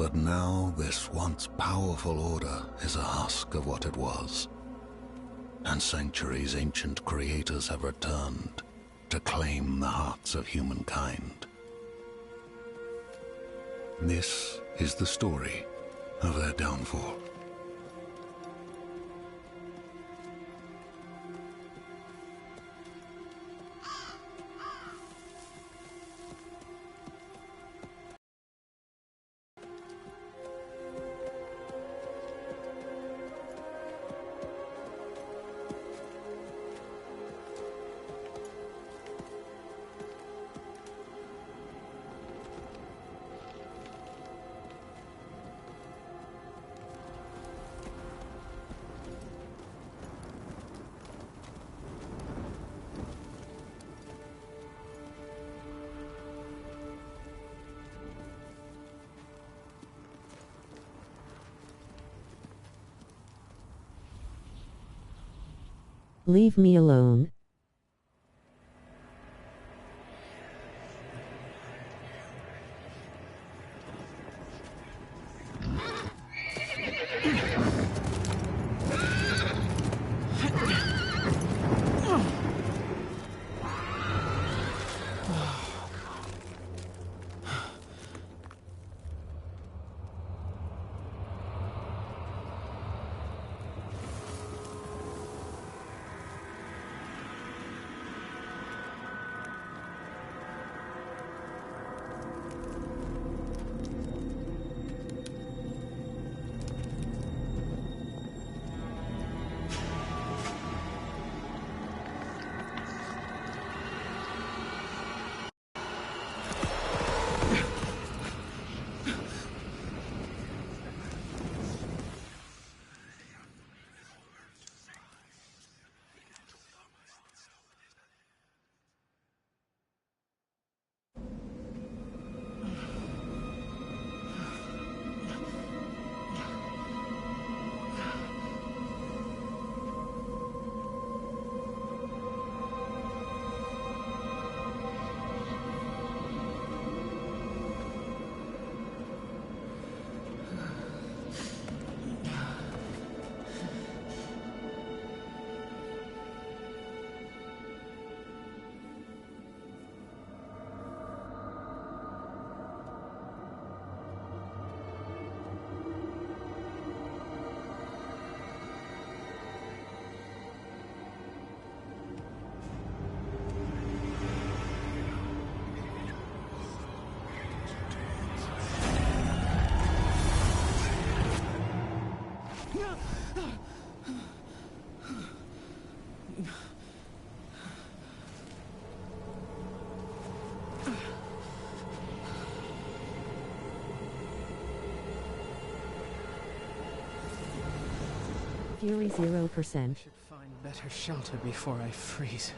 But now this once powerful order is a husk of what it was, and Sanctuary's ancient creators have returned to claim the hearts of humankind. This is the story of their downfall. Leave me alone. Fury 0%. I should find better shelter before I freeze.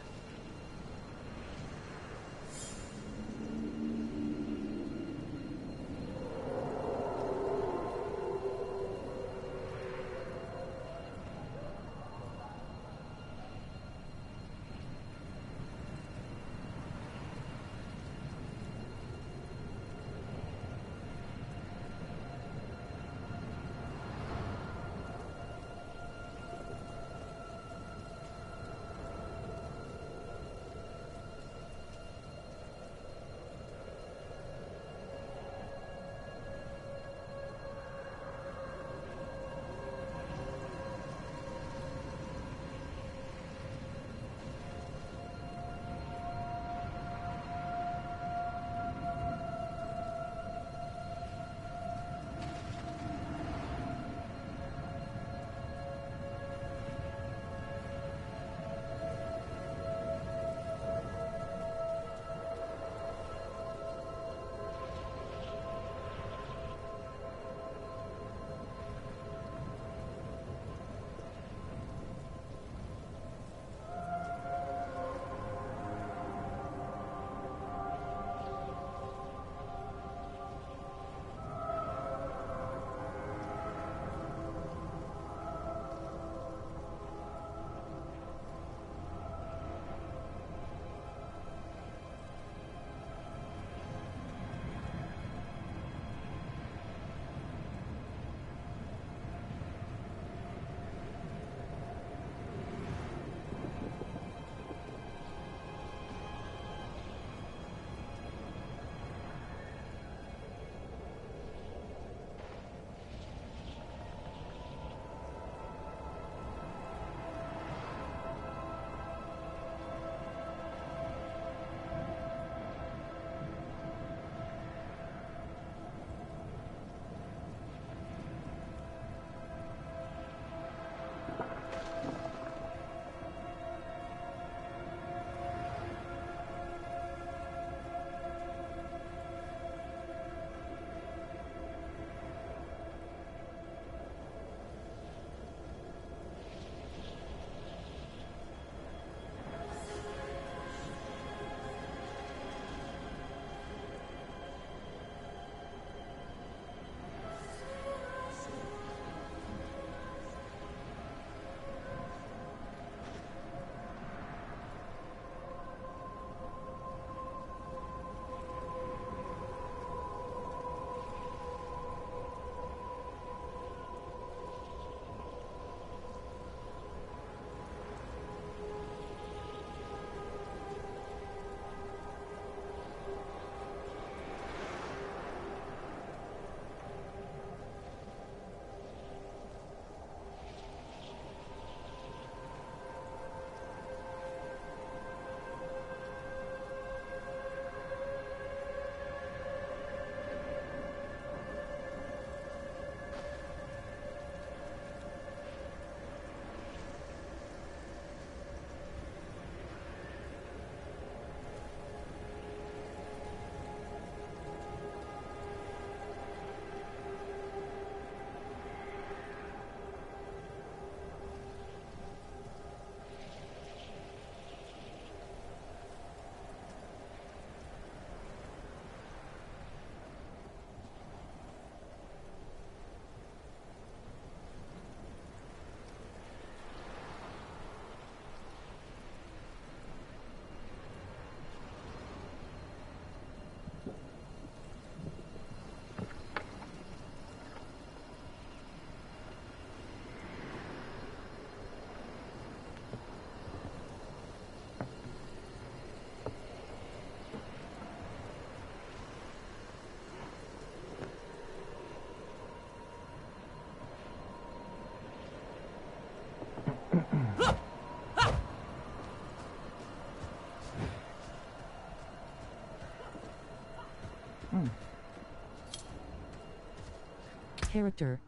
Character.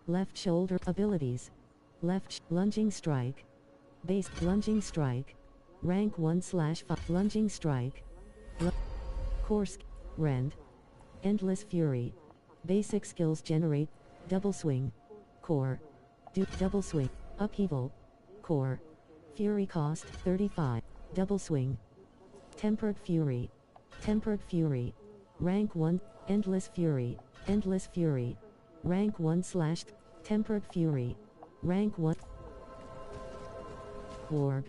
Left shoulder abilities. Lunging strike. Base lunging strike. Rank 1/5 lunging strike. Course. Rend. Endless fury. Basic skills generate. Double swing. Core. Double swing. Upheaval. Core. Fury cost 35. Double swing. Tempered fury. Tempered fury. Rank 1. Endless fury. Endless fury. Rank 1/ Tempered fury. Rank 1. Warg.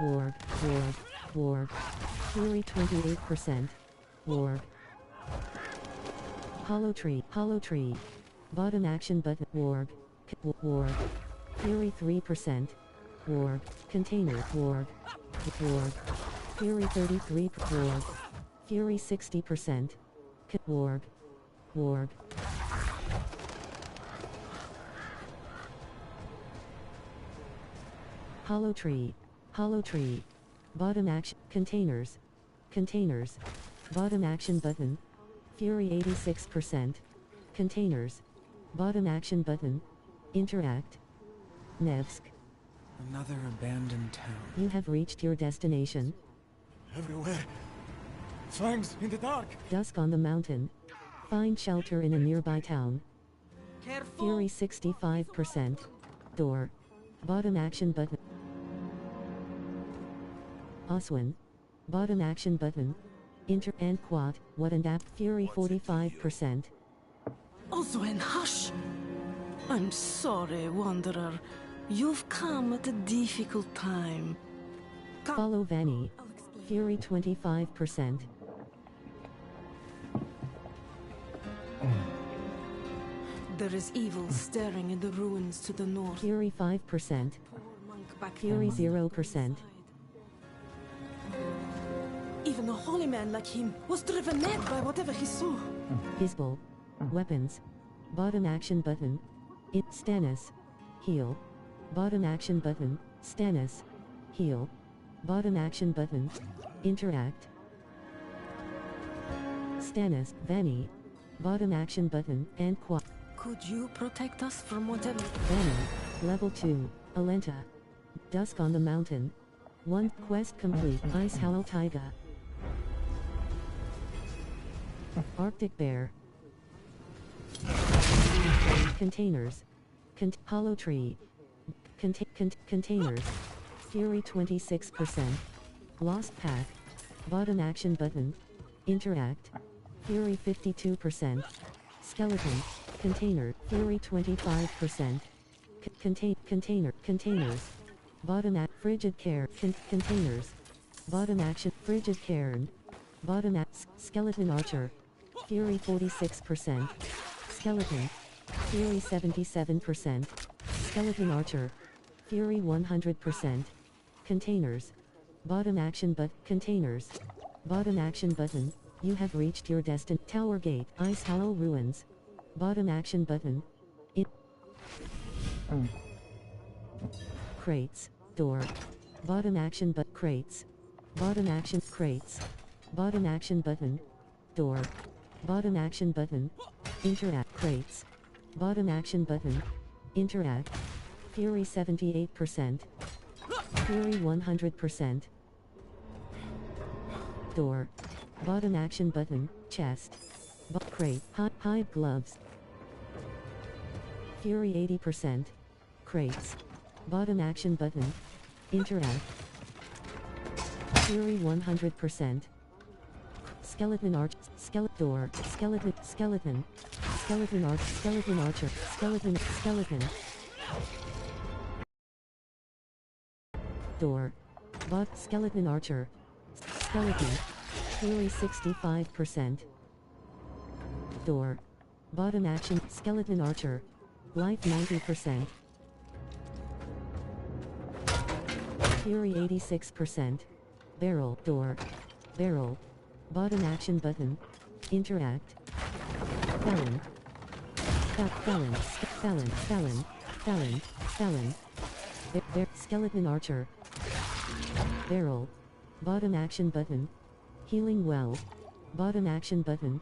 Warg. Warg. Warg. Fury 28%. Warg. Hollow tree. Hollow tree. Bottom action button. Warg. Warg. Fury 3%. Warg. Container. Warg. Warg. Fury 33. Warg. Fury 60%. Warg. Warg. Hollow tree. Hollow tree. Bottom action. Containers. Containers. Bottom action button. Fury 86%. Containers. Bottom action button. Interact. Nevsk. Another abandoned town. You have reached your destination. Everywhere. Fangs in the dark. Dusk on the mountain. Find shelter in a nearby town. Careful. Fury 65%. Door. Bottom action button. Oswin. Bottom action button. Inter and quad. What and app. Fury 45%. Oswin, hush! I'm sorry, Wanderer. You've come at a difficult time. Come. Follow Vanny. I'll explain. Fury 25%. There is evil staring in the ruins to the north. Fury 5%. Poor monk back Fury there must be 0%. inside. Even a holy man like him was driven mad by whatever he saw. Isbal. Weapons. Bottom action button. Stannis. Heal. Bottom action button. Stannis. Heal. Bottom action button. Interact. Stannis. Vanny. Bottom action button. And quad. Could you protect us from whatever? Vanny. Level 2. Alenta. Dusk on the mountain. 1. Quest complete. Ice Hollow Taiga. Arctic Bear. Containers. Hollow Tree. Containers. Fury 26%. Lost Pack. Bottom action button. Interact. Fury 52%. Skeleton. Container. Fury 25%. Containers. Bottom act. Frigid Care. Containers. Bottom action. Frigid Cairn. Bottom act. Skeleton Archer. Fury 46%. Skeleton. Fury 77%. Skeleton Archer. Fury 100%. Containers. Bottom action but containers. Bottom action button. You have reached your destination. Tower Gate. Ice Hollow Ruins. Bottom action button. Crates. Door. Bottom action but crates. Bottom action crates. Bottom action button. Door. Bottom action button. Interact crates. Bottom action button. Interact. Fury 78%. Fury 100%. Door. Bottom action button. Chest. Crate. Hide gloves. Fury 80%. Crates. Bottom action button. Interact. Fury 100%. Skeleton arch. Door. Skeleton. Skeleton arch. Skeleton archer. Skeleton. Door. Skeleton archer. Skeleton. Fury 65%. Door. Bottom action. Skeleton archer. Life 90%. Fury 86%. Barrel. Door. Barrel. Bottom action button. Interact. Felon. Felon. Felon, Felon. Skeleton Archer. Barrel. Bottom action button. Healing Well. Bottom action button.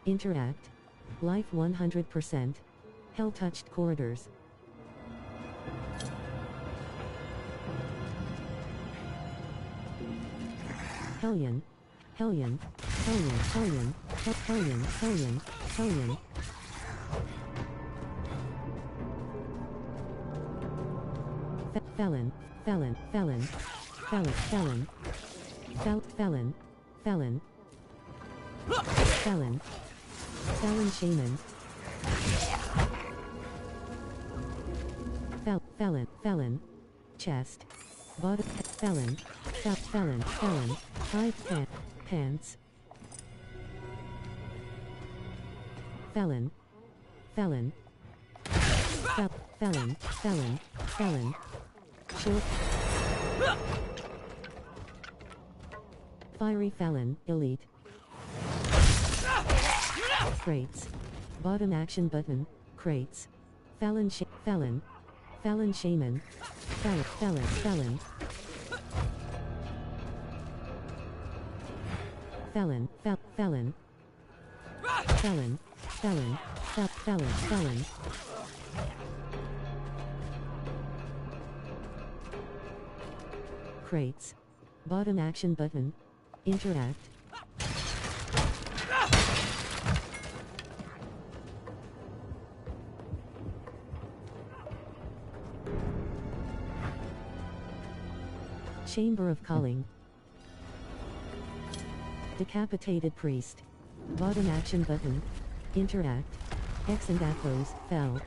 Interact. Life 100%. Hell touched corridors. Hellion. Hellion. Hellion. Hellion. Hellion. Hellion. Hellion. Felon. Felon. Felon. Felon. Felon. Felon. Felon. Felon. Felon Shaman. Felon. Felon. Chest. Bottom. Felon. Felon. Felon. Hide pants. Felon. Felon. Felon. Felon. Felon. Short. Fiery Felon. Elite. Crates. Bottom action button. Crates. Felon. Felon. Felon Shaman. Felon. Felon. Felon. Felon. Felon. Felon. Felon. Felon. Felon. Crates. Bottom action button. Interact. Chamber of Calling. Decapitated Priest. Bottom action button. Interact. X and Athos. Fell.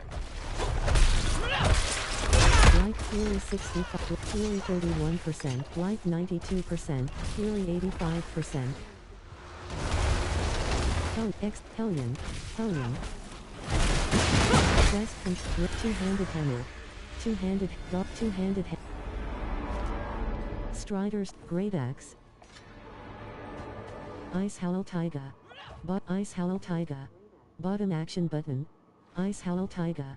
Life Fury 65, Fury 31%, Life 92%, Fury 85%. Hellion. Hellion. Quest complete. Two-handed hammer. Two-handed drop. Two-handed Striders. Great Axe. Ice Howl Taiga. Ice Howl Taiga. Bottom action button. Ice Howl Taiga.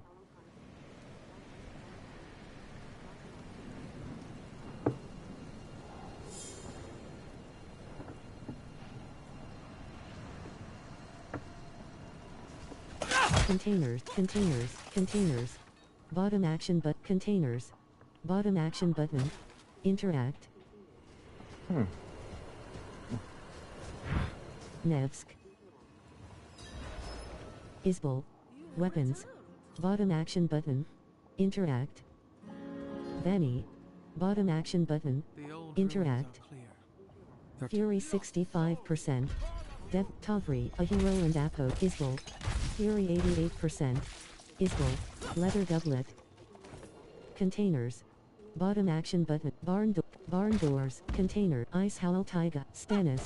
Containers. Containers. Containers. Bottom action but containers. Bottom action button. Interact. Nevsk. Isbal. Weapons. Bottom action button. Interact. Benny. Bottom action button. Interact. Fury 65%. Dev Tavri, a hero and Apo. Isbal. Fury 88%. Isbal. Leather doublet. Containers. Bottom action button. Barn doors. Container. Ice Howl Taiga. Stannis.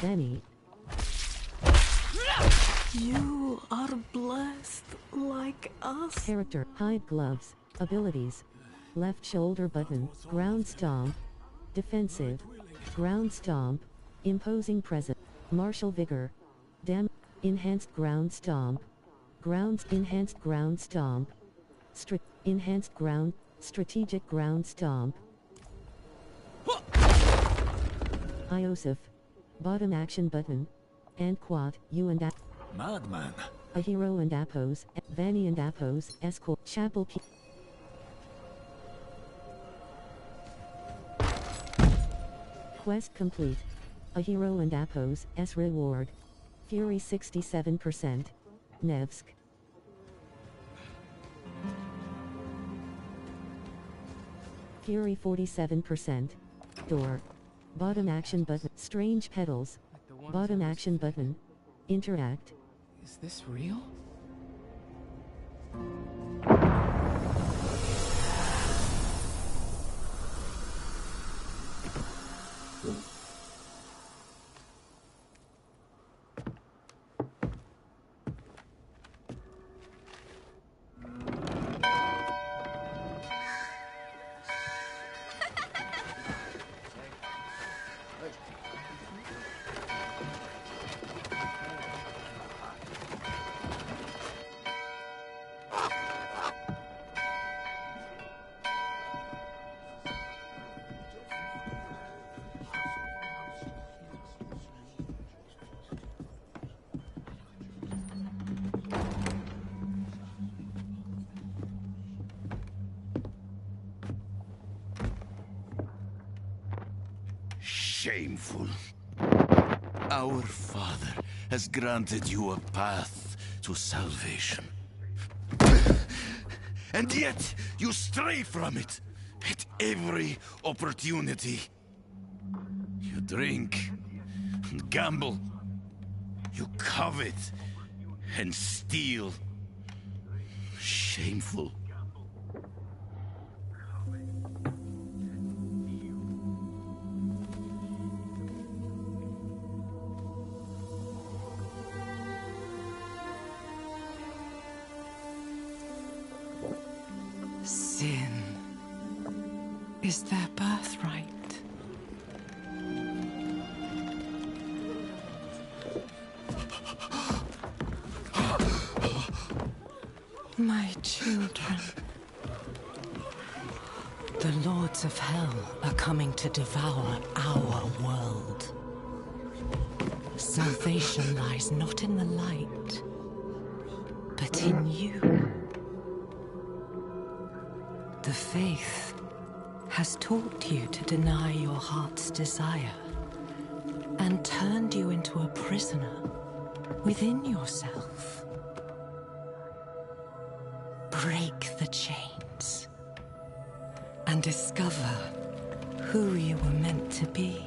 Benny. You are blessed like us. Character. Hide gloves. Abilities. Left shoulder button. Ground stomp. Defensive. Ground stomp. Imposing presence. Martial vigor. Enhanced ground stomp. Enhanced ground stomp. Enhanced ground. Strategic ground stomp. Iosif. Bottom action button. And quad. You and Madman. a hero and Apos. Vanny and Apos. Escort. Chapel. Quest complete. A hero and Apos. S reward. Fury 67%. Nevsk. Fury 47%. Door. Bottom action button. Strange petals. Bottom action button. Interact. Is this real? shameful. Our Father has granted you a path to salvation. And yet, you stray from it at every opportunity. You drink, and gamble, you covet, and steal. Shameful. Sin is their birthright. My children. The lords of hell are coming to devour our world. Salvation lies not in the light, but in you. The faith has taught you to deny your heart's desire and turned you into a prisoner within yourself. Break the chains and discover who you were meant to be.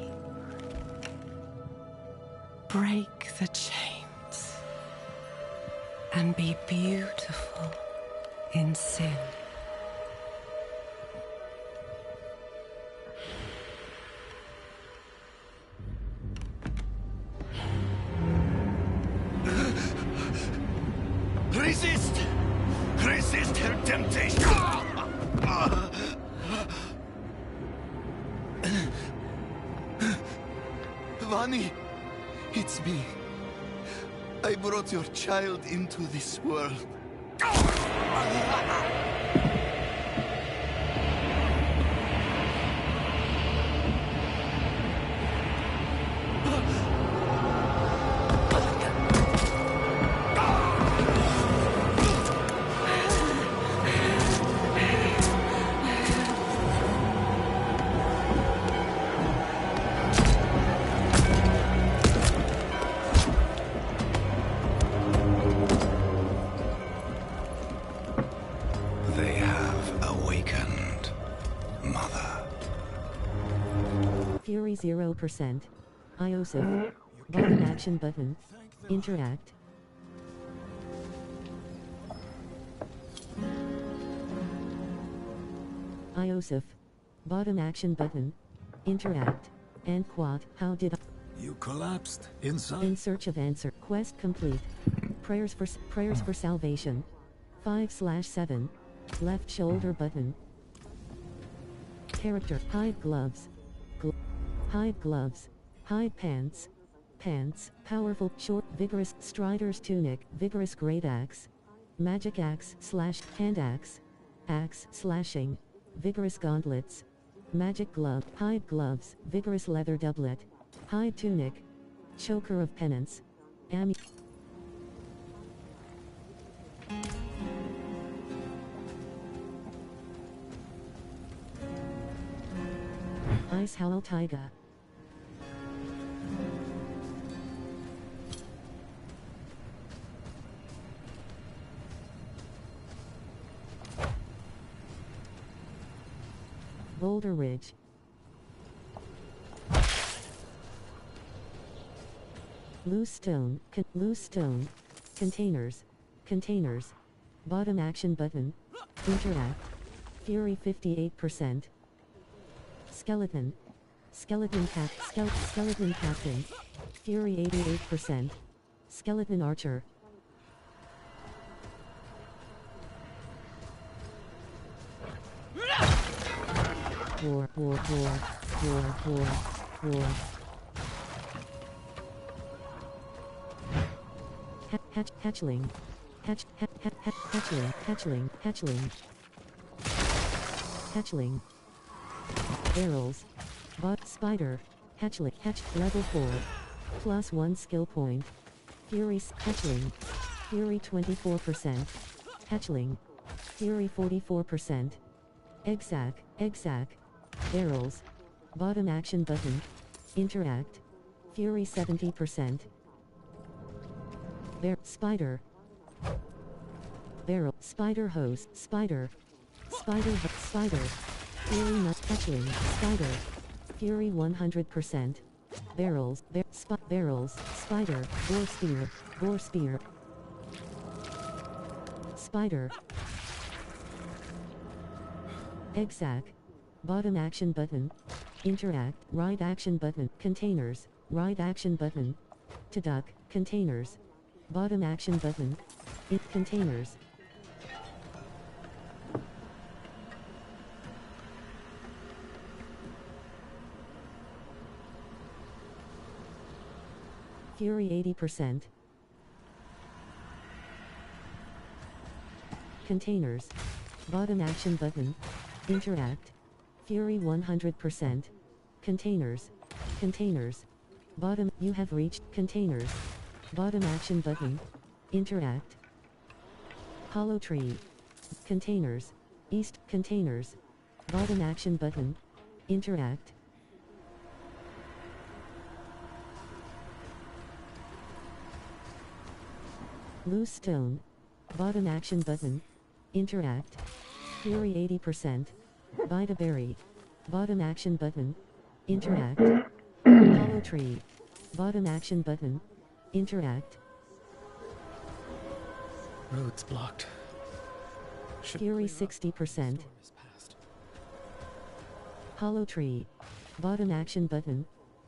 Break the chains and be beautiful in sin. Resist! Resist her temptation! Vani, it's me. I brought your child into this world. They have awakened, Mother. Fury 0%. IOSIF. Bottom action button. Interact. IOSIF. Bottom action button. Interact. And quad. How did I... You collapsed inside. In search of answer. Quest complete. Prayers for salvation. 5/7. Left shoulder button. Character. Hide gloves. Hide gloves. Hide pants. Pants. Powerful. Short. Vigorous. Strider's tunic. Vigorous great axe. Magic axe / hand axe. Axe slashing. Vigorous gauntlets. Magic glove. Hide gloves. Vigorous leather doublet. Hide tunic. Choker of penance. Ice Howl Taiga. Boulder Ridge. Loose stone. Loose stone. Containers. Containers. Bottom action button. Interact. Fury 58%. Skeleton. Skeleton captain. Fury 88%. Skeleton archer. War. Hatchling. Hatchling. Barrels. Bot spider. Hatchling. Level 4. +1 skill point. Fury hatchling. Fury 24%. Hatchling. Fury 44%. Egg sac. Barrels. Bottom action button. Interact. Fury 70%. Spider. Barrel. Spider hose. Spider. Spider. Spider. Fury not hatchling. Spider. Fury 100%. Barrels. Barrels. Spider. Boar spear. Boar spear. Spider. Egg sac. Bottom action button. Interact. Right action button. Containers. Right action button. To duck. Containers. Bottom action button. Containers. Fury 80%. Containers. Bottom action button. Interact. Fury 100%. Containers. Containers. Bottom. You have reached containers. Bottom action button. Interact. Hollow tree. Containers. East. Containers. Bottom action button. Interact. Loose stone. Bottom action button. Interact. Fury 80%. Bite a berry. Bottom action button. Interact. Hollow tree. Bottom action button. Interact. Road's blocked. Fury 60%. Hollow tree. Bottom action button.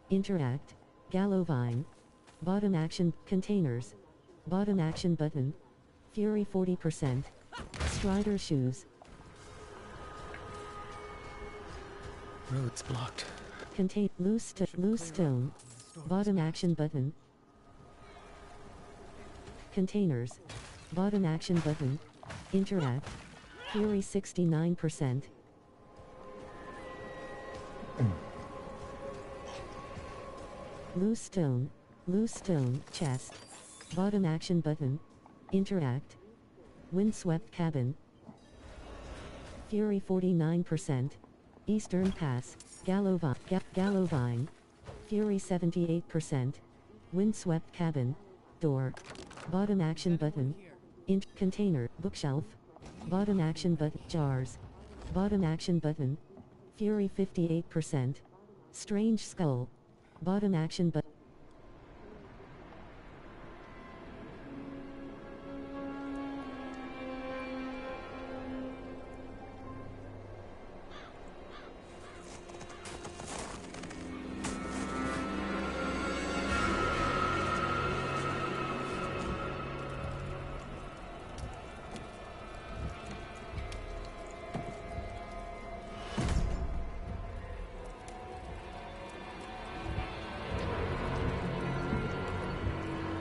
Interact. Gallow vine. Bottom action. Containers. Bottom action button. Fury 40%. Strider shoes. Road's blocked. Contain. Loose stone. Bottom action button. Containers. Bottom action button. Interact. Fury 69%. Loose stone. Loose stone. Chest. Bottom action button. Interact. Windswept cabin. Fury 49%. Eastern Pass. Gallow vine. Fury 78%. Windswept cabin. Door. Bottom action button. Container. Bookshelf. Bottom action button. Jars. Bottom action button. Fury 58%. Strange skull. Bottom action button.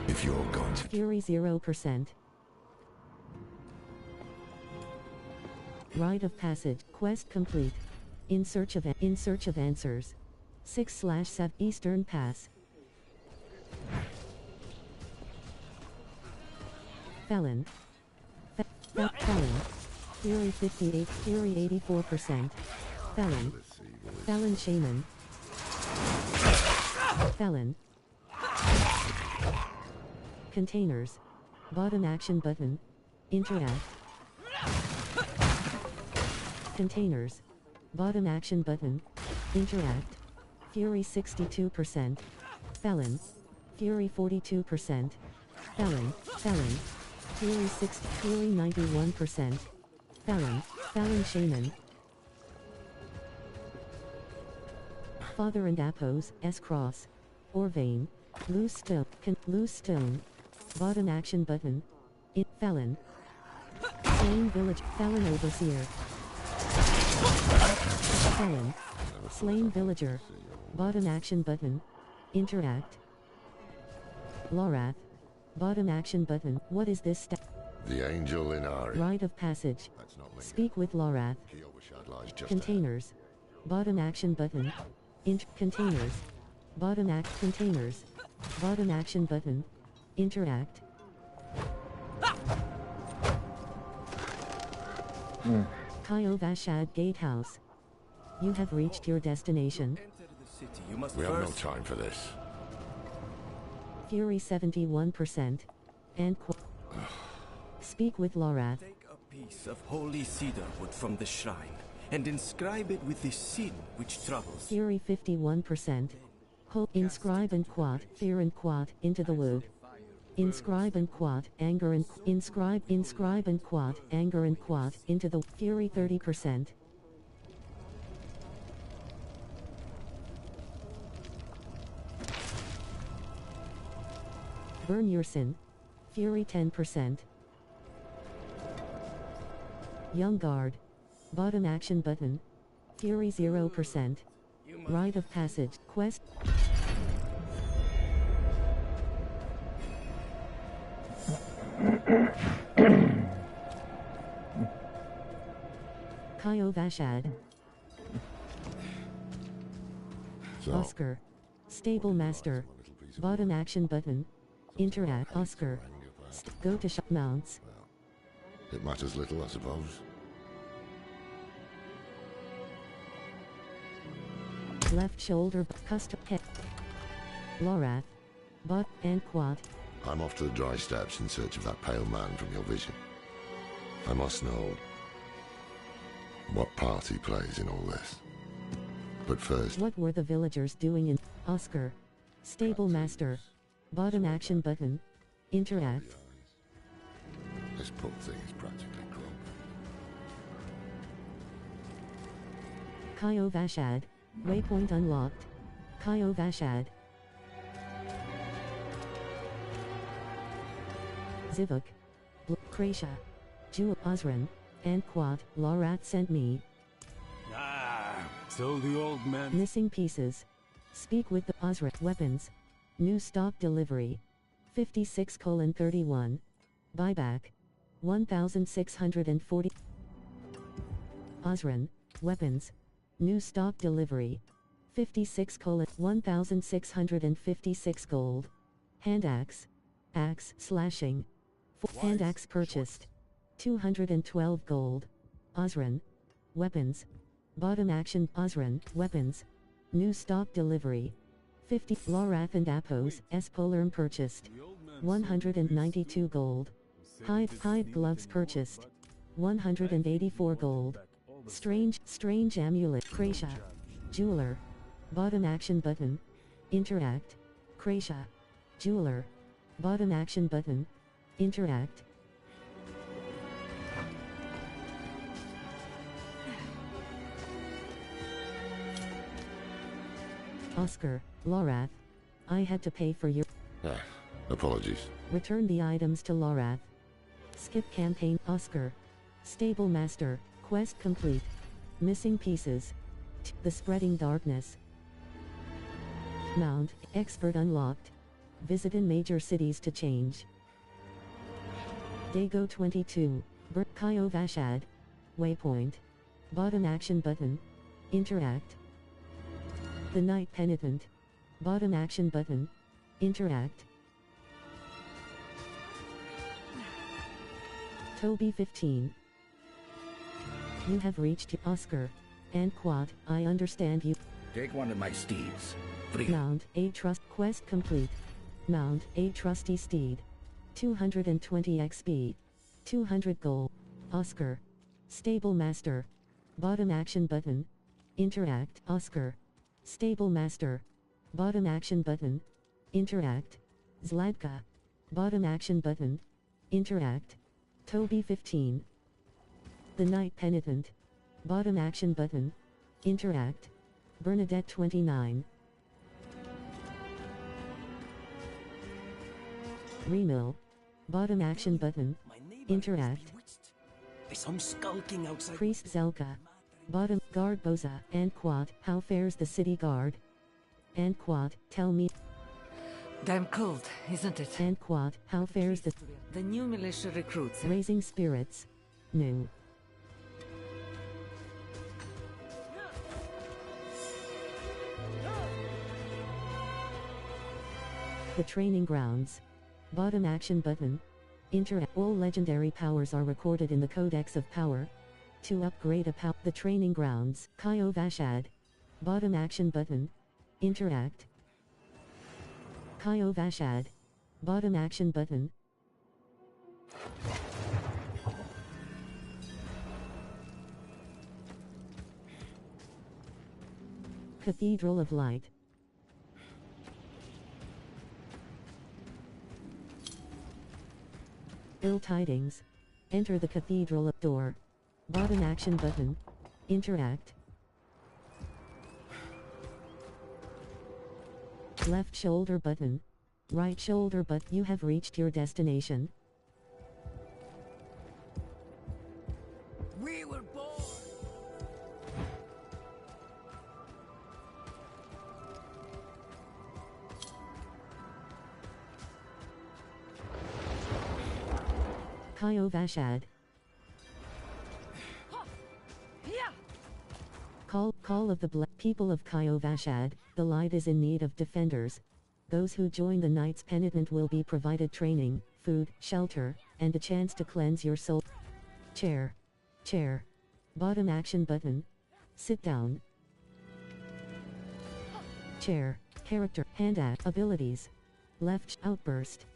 If you're going to... Fury 0%. Rite of passage. Quest complete. In search of answers. 6/7 Eastern Pass. Felon. Felon. Fury 58. Fury 84%. Felon. Felon Shaman. Felon. Containers. Bottom action button. Interact. Containers. Bottom action button. Interact. Fury 62%. Felon. Fury 42%. Felon. Felon. Fury 60. Fury 91%. Felon. Felon Shaman. Father and Apos. S-Cross. Orvane. Loose stone. Loose stone. Bottom action button. Felon. Slain village. Felon overseer. Felon. Slain villager. Bottom action button. Interact. Lorath. Bottom action button. What is this The angel in Ari. Rite of passage. That's not me. Speak with Lorath. Kiyovershad lies just Containers. Bottom action button. Containers. Bottom containers. Bottom action button. Interact. Kyo Vashad Gatehouse. You have reached your destination. city, you must We have no first time for this. Fury 71%. And speak with Lorath. take a piece of holy cedar wood from the shrine and inscribe it with the sin which troubles. Fury 51%. Inscribe and quat, fear and quat, into the wood. Inscribe and quat, anger and inscribe and quat, anger and quat, into the Fury 30%. Burn your sin. Fury 10%. Young Guard. Bottom action button. Fury 0%. Rite of Passage. Quest. Kaio Vashad. So, Oscar. Stable Master. Bottom action button. Interact. Oscar. Go to shop mounts. it matters little, I suppose. Left shoulder. Custom head. Lorath. Bot and quad. I'm off to the dry steppes in search of that pale man from your vision. I must know what part he plays in all this. But first, What were the villagers doing in Oscar? Stable Master. Bottom action button. Interact. this poor thing is practically crumpled. Kaio Vashad. Waypoint unlocked. Kaio Vashad. Zivuk. Krasia. Jewel Osran. And Quat. Lorath sent me. Ah, so the old man. Missing pieces. Speak with the Osran. Weapons. New stock delivery. 56:31. Buyback. 1,640. Osran. Weapons. New stock delivery. 56:1656 gold. Hand axe. Axe slashing. Hand axe purchased. 212 gold. Osran. Weapons. Bottom action. Osran. Weapons. New stock delivery. 50. Lorath and Apos. Espolarm purchased. 192 gold. Hide gloves purchased. 184 gold. Strange amulet. Krasia. Jeweler. Bottom action button. Interact. Krasia. Jeweler. Bottom action button. Interact. Oscar. Lorath. I had to pay for your. Apologies. Return the items to Lorath. Skip campaign. Oscar. Stable Master. Quest complete. Missing pieces. The Spreading Darkness. Mount. Expert unlocked. Visit in major cities to change. Dago 22. Kaio Vashad. Waypoint. Bottom action button. Interact. The Night Penitent. Bottom action button. Interact. Toby 15. You have reached Oscar. And Quad, I understand you. Take one of my steeds. Free. Mount a trust quest complete. Mount a trusty steed. 220 XP. 200 gold. Oscar. Stable Master. Bottom action button. Interact. Oscar. Stable Master. Bottom action button. Interact. Zladka. Bottom action button. Interact. Toby 15. The Night Penitent. Bottom action button. Interact. Bernadette 29. Remill. Bottom action button. Interact. Some skulking outside. Priest Zelka. Bottom guard Boza. And Quad. How fares the city guard? And Quad. Tell me. Damn cold, isn't it? And Quad. How fares the The new militia recruits. raising spirits? New. The training grounds. Bottom action button. Interact. All legendary powers are recorded in the Codex of Power. To upgrade a the training grounds. Kaio Vashad. Bottom action button. Interact. Kyo Vashad. Bottom action button. Cathedral of Light. Ill tidings. Enter the cathedral of door. Bottom action button. Interact. Left shoulder button. Right shoulder button. You have reached your destination. We were born. Kyo Vashad. Call of the people of Kyo Vashad. The light is in need of defenders. Those who join the Knights Penitent will be provided training, food, shelter, and a chance to cleanse your soul. Chair. Chair. Bottom action button. Sit down. Chair. Character. Hand at. Abilities. Left. Outburst.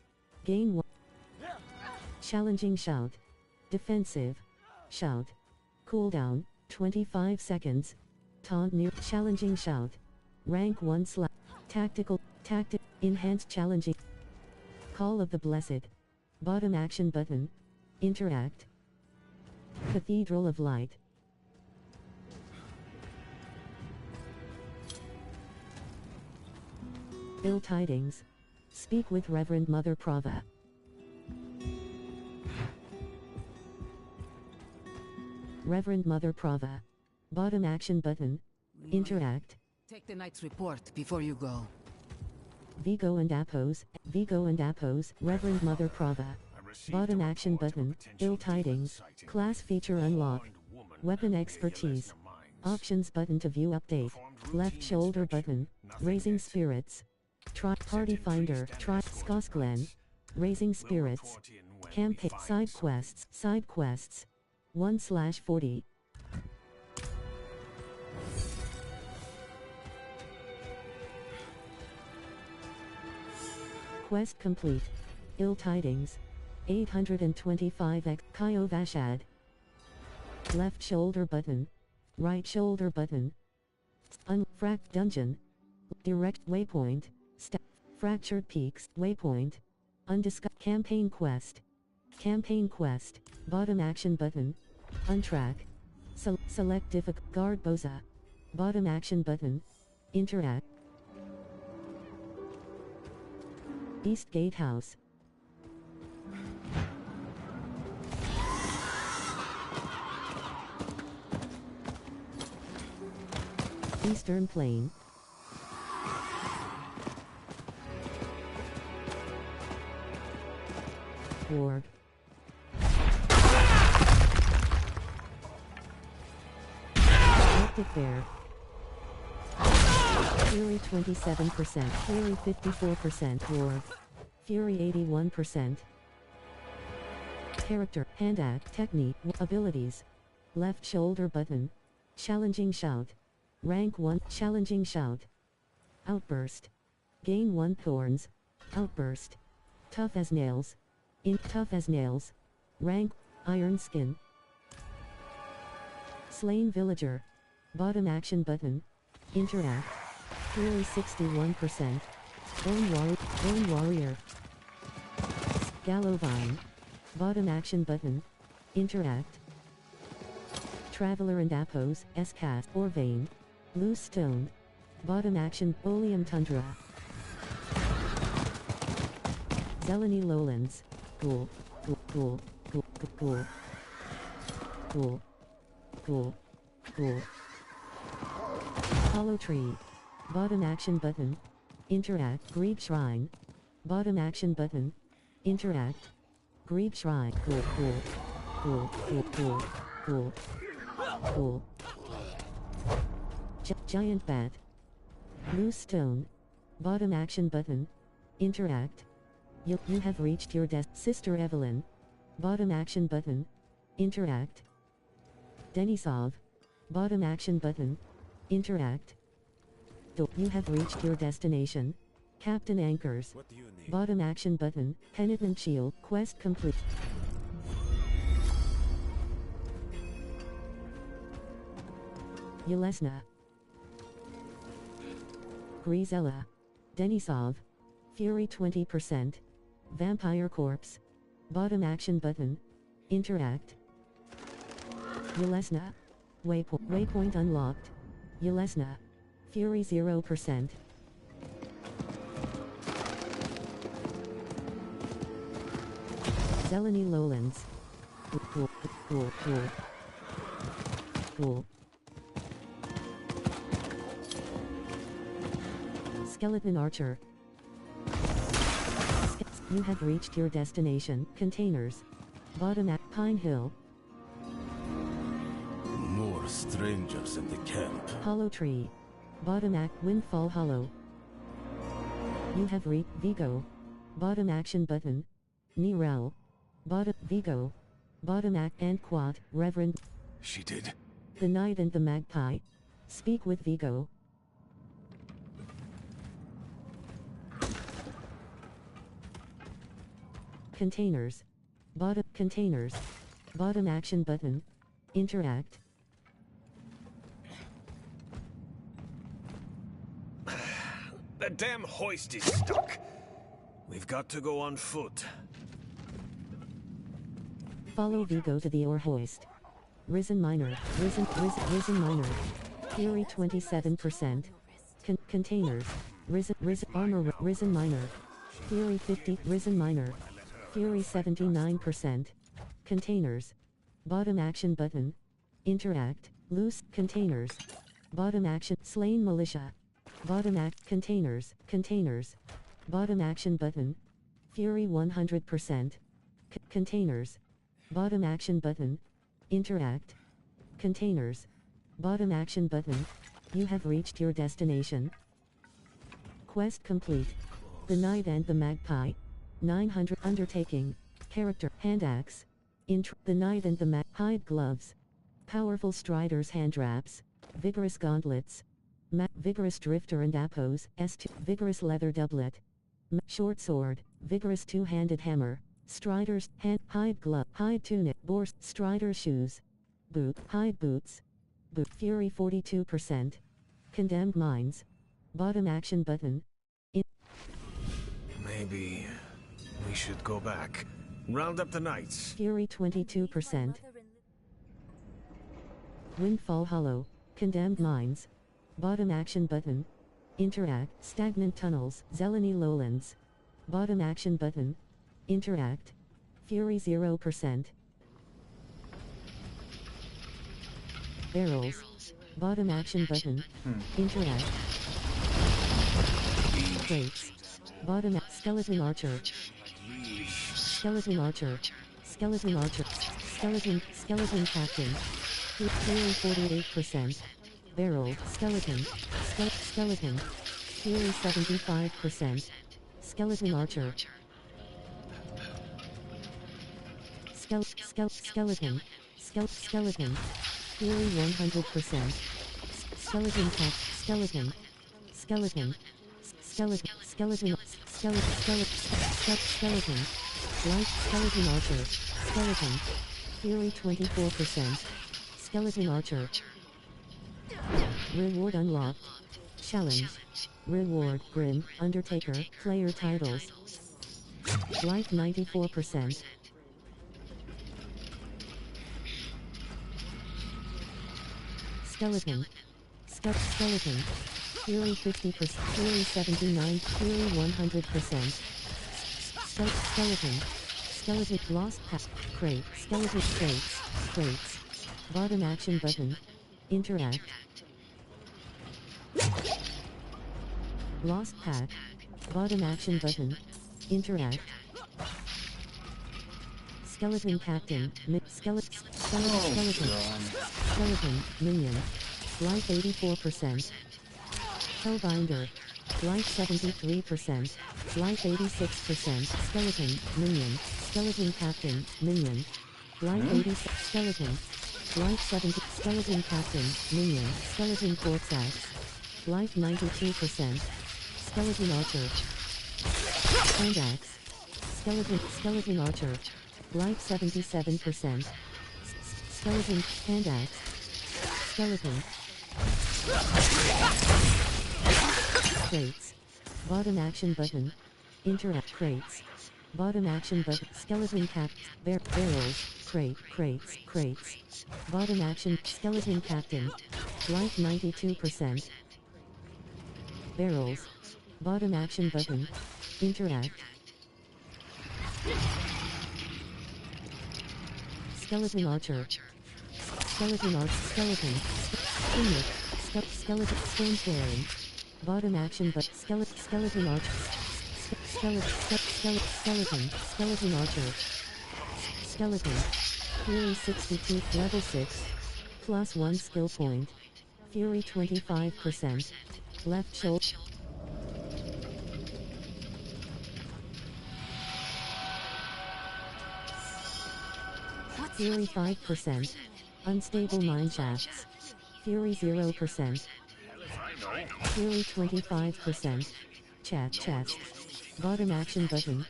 Gain 1. Challenging shout. Defensive. Shout. Cooldown. 25 seconds. Taunt near. Challenging shout. Rank 1 / Tactical. Tactic. Enhanced challenging. Call of the Blessed. Bottom action button. Interact. Cathedral of Light. Ill tidings. Speak with Reverend Mother Prava. Reverend Mother Prava. Bottom action button. Interact. Take the knight's report before you go. Vigo and Apos. Vigo and Apos. Reverend Mother Prava. Bottom action button. Ill tidings. Class feature unlocked. Weapon expertise. Options button to view update. Left shoulder button. Raising spirits. Try party finder. Try Skosklen. Raising spirits. Campaign. Side quests. Side quests. 1/40. Quest complete. Ill tidings. 825x. Kyo Vashad. Left shoulder button. Right shoulder button. Unfract dungeon. Direct waypoint. Fractured peaks. Waypoint. Undiscussed. Campaign quest. Campaign quest. Bottom action button. Untrack. Select difficult. Guard Boza. Bottom action button. Interact. East Gatehouse. Eastern Plain. Ward. Arctic Bear. Fury 27%, Fury 54%, Ward. Fury 81%. Character, hand act, technique, abilities. Left shoulder button. Challenging shout. Rank 1, challenging shout. Outburst. Gain 1 thorns. Outburst. Tough as nails. Tough as nails. Rank, iron skin. Slain villager. Bottom action button. Interact. Fury 61%. Bone warrior. Gallovine. Bottom action button. Interact. Traveler and Apos, S-Cast, Orvane. Loose stone. Bottom action, Oleum Tundra. Zeleny Lowlands. Cool. Cool. Cool. Cool. Cool. Cool. Cool. Cool. Hollow Tree. Bottom action button. Interact. Grieve Shrine. Bottom action button. Interact. Grieve Shrine. Cool. Cool. Cool. Cool. Cool. Cool. Cool. Giant Bat. Loose Stone. Bottom action button. Interact. You have reached your Sister Evelyn. Bottom action button. Interact. Denisov. Bottom action button. Interact. You have reached your destination. Captain Anchors. What do you need? Bottom action button. Penitent shield. Quest complete. Yelesna. Grisella. Denisov. Fury 20%. Vampire Corpse. Bottom action button. Interact. Yelesna. Waypoint unlocked. Yelesna. Fury 0%. Zeleny Lowlands. Cool. Skeleton Archer. You have reached your destination. Containers. Bottom at Pine Hill. More strangers in the camp. Hollow Tree. Bottom act Windfall Hollow. You have reached Vigo. Bottom action button. Nirel. Bottom Vigo. Bottom act and Quad. Reverend. She did. The Knight and the Magpie. Speak with Vigo. Containers. Bottom action button. Interact. The damn hoist is stuck. We've got to go on foot. Follow Vigo to the ore hoist. Risen Miner. Risen Miner. Fury 27%. Containers. Risen Miner. Fury 50. Risen Miner. Fury 79%. Containers. Bottom action button. Interact. Loose. Containers. Bottom action. Slain Militia. Bottom act. Containers. Bottom action button. Fury 100%. Containers. Bottom action button. Interact. Containers. Bottom action button. You have reached your destination. Quest complete. The Knight and the Magpie. 900. Undertaking. Character. Hand axe. The Knight and the Magpie. Gloves. Powerful Striders hand wraps. Vigorous gauntlets. Vigorous Drifter and Appos. S2. Vigorous leather doublet. Short sword. Vigorous two-handed hammer. Striders. Hide glove. Hide tunic. Boar. Strider shoes. Boot. Hide boots. Boot. Fury 42%. Condemned mines. Bottom action button. Maybe we should go back. Round up the knights. Fury 22%. Windfall Hollow. Condemned mines. Bottom action button. Interact. Stagnant tunnels. Zeleny Lowlands. Bottom action button. Interact. Fury 0%. Barrels. Bottom action button. Interact. Crates. Bottom Skeleton Archer. Skeleton Archer. Skeleton Archer. Skeleton Captain. Fury 48%. Barrel. Skeleton. Skeleton. Fury 75%. Skeleton Archer. Skeleton. Skeleton. Fury 100%. Skeleton Cat. Skeleton. Skeleton. Skeleton. Light. Skeleton Archer. Skeleton. Fury 24%. Skeleton Archer. Reward unlocked. Challenge. Reward. Grim. Undertaker. Player titles. Life 94%. Skeleton. Skeleton. Fury 50%. Fury 79. Fury 100%. Skeleton. Skeleton. Lost pack. Crate. Skeleton. Crates. Bottom action button. Interact. Lost pack. Bottom action button. Interact. Skeleton Captain. Skeleton. Minion. Life 84%. Hellbinder. Life 73%. Life 86%. Skeleton. Minion. Skeleton Captain. Minion. Life 86. Skeleton. Life 70. Skeleton Captain. Minion. Skeleton Corpse Axe. Life 92%. Skeleton archer. Hand axe. Skeleton archer. Life 77%. Skeleton, hand axe. Skeleton. Crates. Bottom action button. Interact crates. Bottom action button. Skeleton cap. Barrels. Crates. Bottom action. Skeleton captain. Life 92%. Barrels. Bottom action button. Interact. Skeleton archer. Skeleton. Skeleton. Stone clearing. Bottom action but skeleton archer. Skeleton archer. Skeleton. Fury 62, level 6. Plus 1 skill point. Fury 25%. Left shoulder. Fury 5%. Unstable mine shafts. Fury 0%. Fury 25%. Chest. Bottom action button.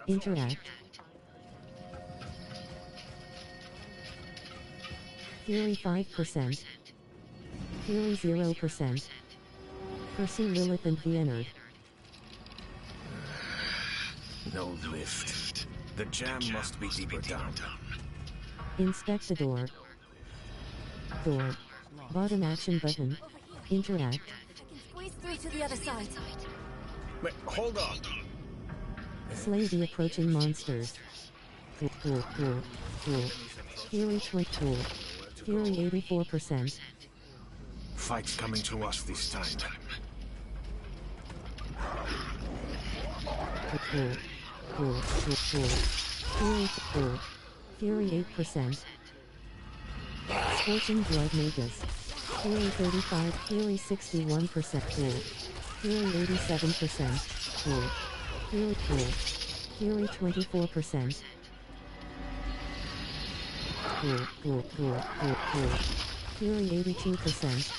Interact. Fury 5%. Fury 0%. Pursue Lilith and Vienard. No lift. The jam must be deeper down. Inspect the door. Bottom action button. Interact. Squeeze through to the other side. Wait, hold on. Slay the approaching monsters. Fury 20. Fury 84%. Fight's coming to us this time. Fury 8%. Scorching Blood Magus. Fury 35. Fury 61%. Fury 87%. Fury 24%. Fury 82%.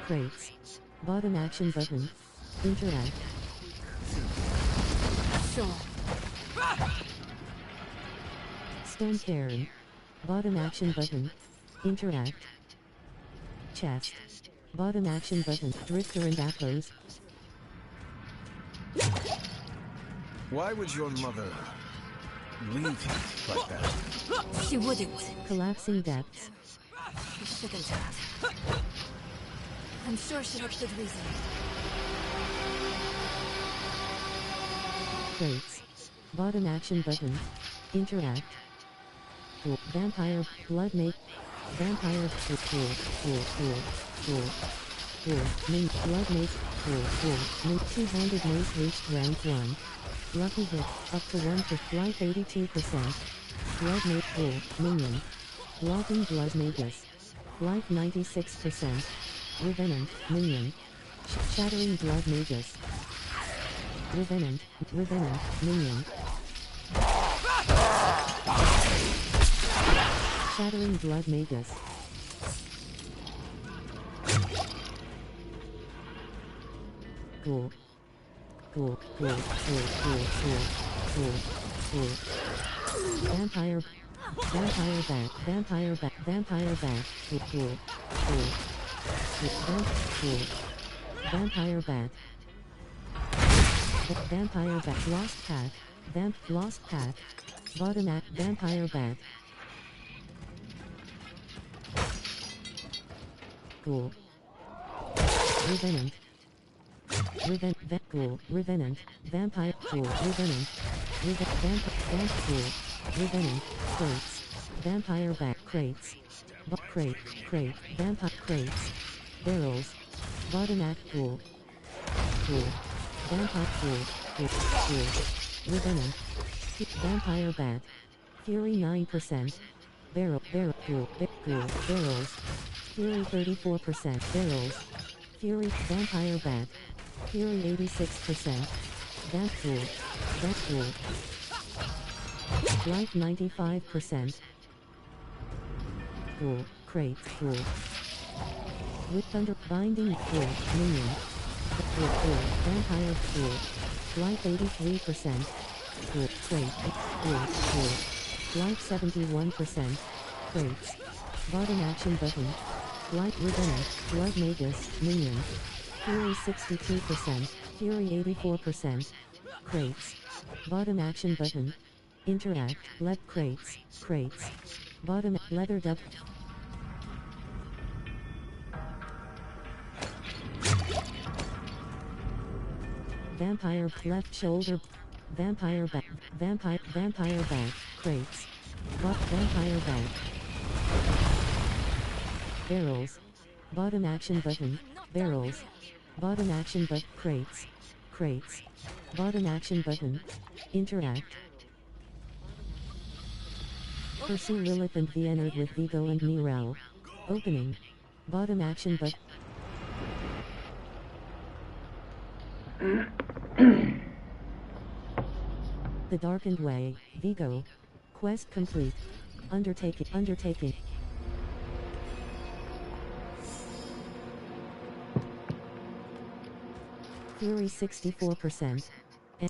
Crates. Bottom action button. Interact. Stone Cairn. Bottom action button. Interact. Chest. Bottom action button. Drifter and Apples. Why would your mother leave you like that? She wouldn't. Collapsing depths. She shouldn't have. I'm sure she had good reason. Crates. Bottom action button. Interact. Vampire. Blood make. Vampire. Blood make. Two-handed mace reached round 1. Lucky hit. Up to 1 for life 82%. Blood make. Minion. Blocking Blood Magus. Life 96%. Revenant. Minion. Shattering Blood Magus. Revenant. Minion. Shattering Blood Magus. Vampire back. Vampire back. Lost path. Bottom act. Vampire back. Revenant. Revenant. Vampire. Revenant. Revenant. Crates. Vampire back. Crates. Crate. Vampire crates. Barrels. Bottom act. Vampire. Revenant. Vampire bat. Fury 9%. Barrels. Fury 34%. Barrels. Fury. Vampire Bat. Fury 86%. Bat Pool. Life 95%. Pool. Crate. Pool. With Thunder. Binding. Pool. Minion. Pool. Vampire. Pool. Life 83%. Pool. Crate. Pool. Life 71%. Crates. Bottom action button. Light Revenge. Blood Magus. Minion. Fury 62%. Fury 84%. Crates. Bottom action button. Interact. Let crates. Bottom. Leather dub. Vampire. Left shoulder. Vampire back. Vampire back. Crates. Vampire back. Barrels. Bottom action button. Barrels. Bottom action but crates. Bottom action button. Interact. Pursue Lilith and Vienna with Vigo and Nirel. Opening. Bottom action but. The Darkened Way, Vigo. Quest complete. Undertaking. Fury 64%. The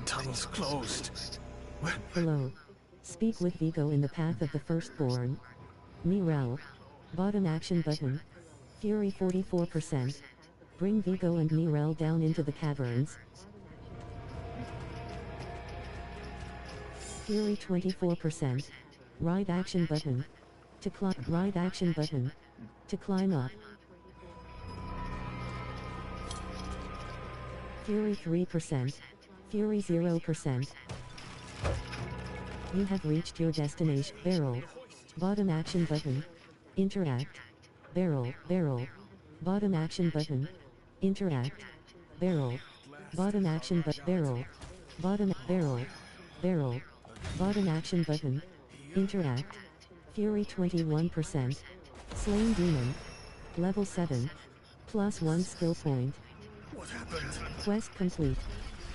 tunnel's closed. Below. Speak with Vigo in the path of the firstborn. Nirel. Bottom action button. Fury 44%. Bring Vigo and Nirel down into the caverns. Fury 24%. Ride action button. Ride action button. To climb up. Fury 3%. Fury 0%. You have reached your destination. Barrel. Bottom action button. Interact. Barrel. Bottom action button. Interact. Barrel. Bottom action but barrel. Barrel. Bottom action button. Interact. Fury 21%. Slain Demon. Level 7. +1 skill point. What happened? Quest complete.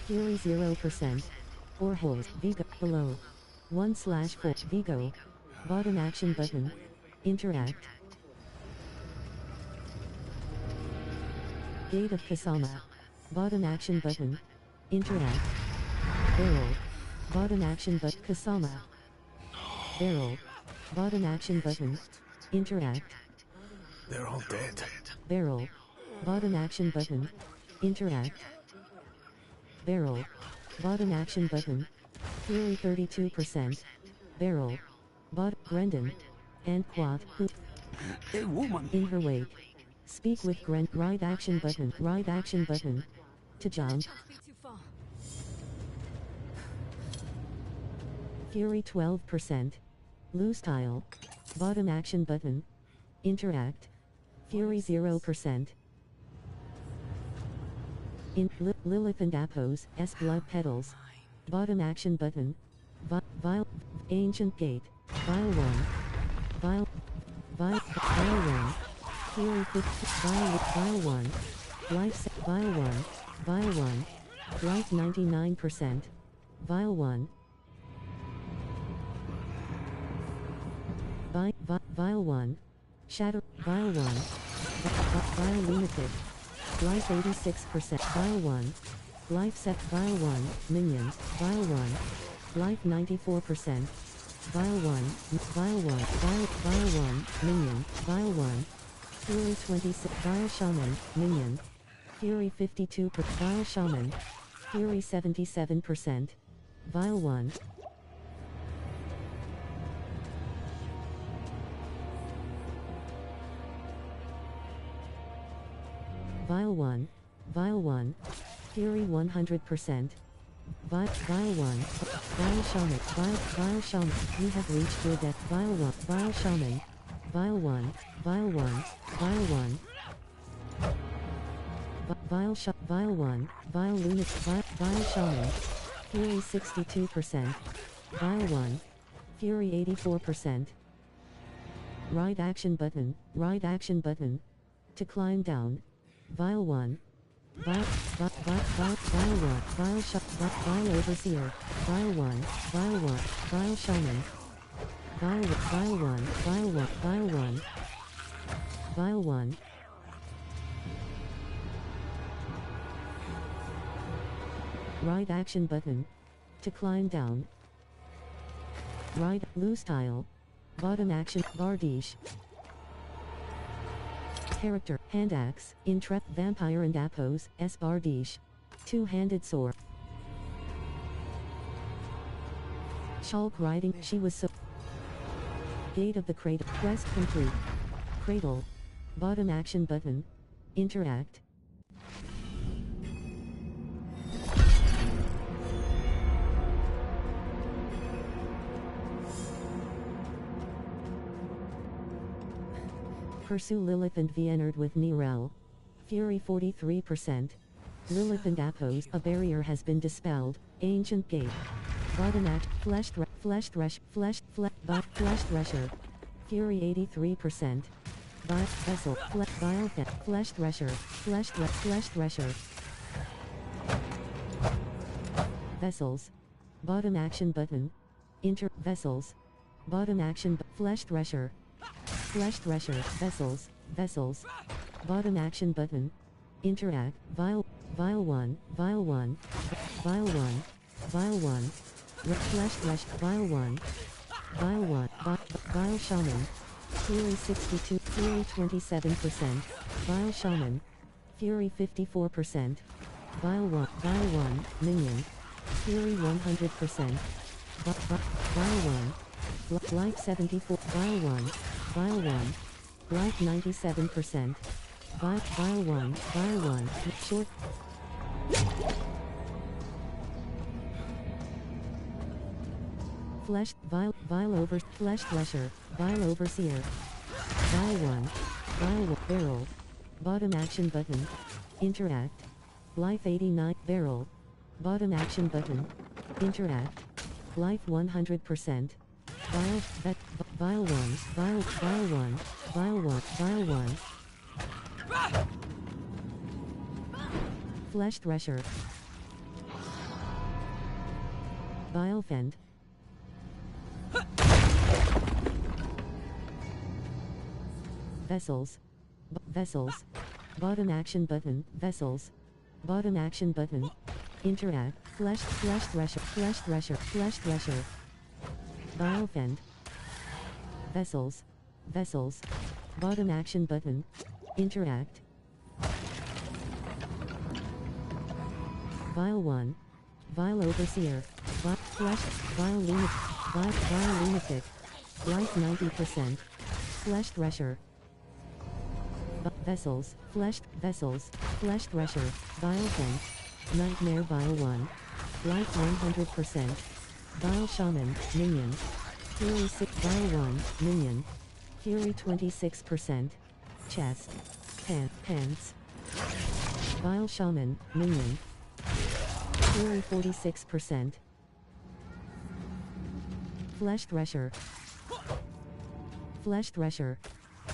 Fury 0%. 4 holes. Vigo. Below. 1/4. Vigo. Bottom action button. Interact. Gate of Kasama. Bottom action button. Interact. Barrel. Bottom action but Kasama. Barrel. Bottom action button. Interact. They're all dead. Barrel. Bottom action button. Interact. Barrel. Bottom action button. Fury 32%. Barrel. Brendan. And Quad. A woman. In her wake. Speak with Ride action button. To jump. Fury 12%. Loose tile. Bottom action button. Interact. Fury 0%. In Lilith and Apos, S blood petals. Bottom action button. Vile. Ancient gate. Vile 1. Vile 1. Fury 50. Vile 1. Life Vile 1. Life 99%. Vile 1. Vile 1. Shadow. Vile 1. Vile Lunatic. Life 86%. Vile 1. Life set. Vile 1. Minions. Vile 1. Life 94%. Vile 1. Vile 1. Vile 1. Minion. Vile 1. Fury 26. Vile Shaman. Minion. Fury 52%. Vile Shaman. Fury 77%. Vile 1. Vile 1. Vile 1. Fury 100%. Vile 1. Vile Shaman. Vile Shaman. You have reached your death. Vile 1. Vile Shaman. Vile 1. Vile 1. Vile 1. Vile 1. Vile Lunatic. Vile Shaman. Fury 62%. Vile 1. Fury 84%. Right action button. Right action button. To climb down. Vile 1. Vile 1. Vile shot. Vile overseer. Vile 1. Vile 1. Vile shaman. Vile 1. Vile 1. Vile 1. Vile 1. Vile 1. Right action button. To climb down. Right, loose tile. Bottom action, Bardiche. Character, hand axe, intrep, vampire and Apos, S. Bardiche. Two-handed sword. Shulk riding, she was so. Gate of the Cradle, quest complete. Cradle. Bottom action button. Interact. Pursue Lilith and Vienard with Nirel. Fury 43%. Lilith and Apos, a barrier has been dispelled. Ancient Gate. Bottom act, Flesh Thresher. Fury 83%. Vessel, Vile Flesh Thresher. Flesh Thresher. Vessels. Bottom action button. Vessels. Bottom action Flesh Thresher. Flesh Thresher, Vessels. Bottom action button. Interact, Vile 1, Vile 1, Vile 1, Vile 1, Flesh Thresh, Vile 1, Vile 1, Vile Shaman, Fury 62, Fury 27%, Vile Shaman, Fury 54%, Vile 1, Minion, Fury 100%, Vile 1, Life 74, Vile 1, Vile 1, Life 97%, Vile 1, Short. Flesh, Vile Thresher, Vile Overseer, Vile 1, Barrel, Bottom action button, Interact, Life 89, Barrel, Bottom action button, Interact, Life 100%, Vile 1, Flesh Thresher, Vile Fend, Vessels, Bottom action button, Vessels, Bottom action button, Interact, Flesh Thresher, Vile Fend, Vessels, Bottom action button, Interact, Vile 1, Vile Overseer, Vile Lunatic, Life 90%, Flesh Thresher, Vessels, Flesh Thresher, Vile Fend, Nightmare Vile 1, Life 100%, Vile Shaman, Minion, Fury 6, Vile 1, Minion, Fury 26%, Chest, Pants, Vile Shaman, Minion, Fury 46%, Flesh Thresher,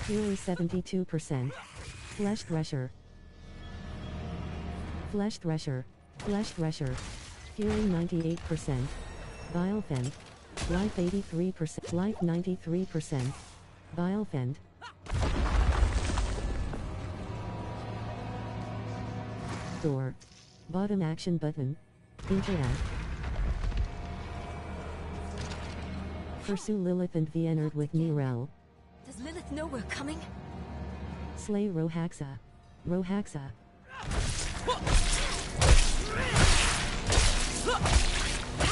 Fury 72%, Flesh Thresher, Fury 98%, Vile Fend, Life 83%, Life 93%, Vile Fend, Door, Bottom action button, Interact, Pursue Lilith and Vienard with Nirel. Does Lilith know we're coming? Slay Rohaxa.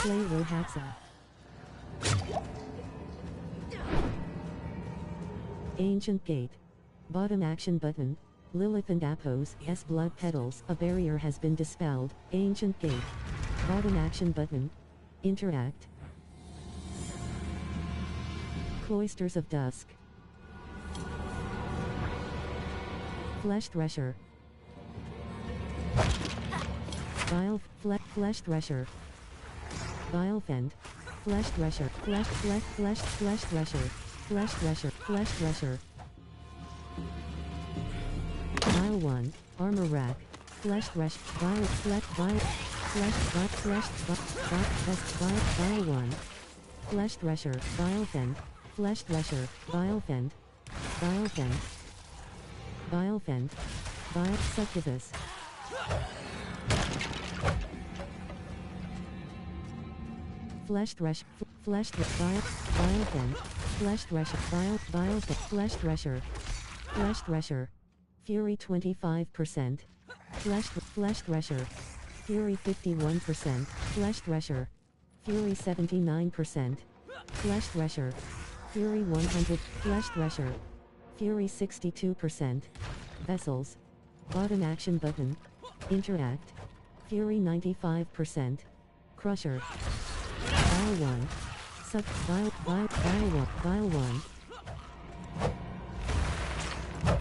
Slay Rohaxa. Ancient Gate. Bottom action button. Lilith and Apos, S. Blood Petals, a barrier has been dispelled. Ancient Gate. Bottom action button. Interact. Cloisters of Dusk. Flesh Thresher. Flesh Thresher. Vile Fend. Flesh Thresher, Flesh Thresher, Flesh Thresher, Flesh Thresher. Vial 1, Armor Rack, Flesh Thresh, Vial, Vial, Vial 1, Flesh Thresher, Vial Fend, Flesh Thresher, Vial Fend, Vial Fend, Vial Fend, Vial Succubus. Flesh Thresh, Flesh Vial, Vial Fend, Flesh Thresher, Vial, Vial Fend, Flesh Thresher, Flesh Thresher, Fury 25%, Flesh Thresher, Fury 51%, Flesh Thresher, Fury 79%, Flesh Thresher, Fury 100, Flesh Thresher, Fury 62%, Vessels, bottom action button, Interact, Fury 95%, Crusher, Vial 1, Vial 1,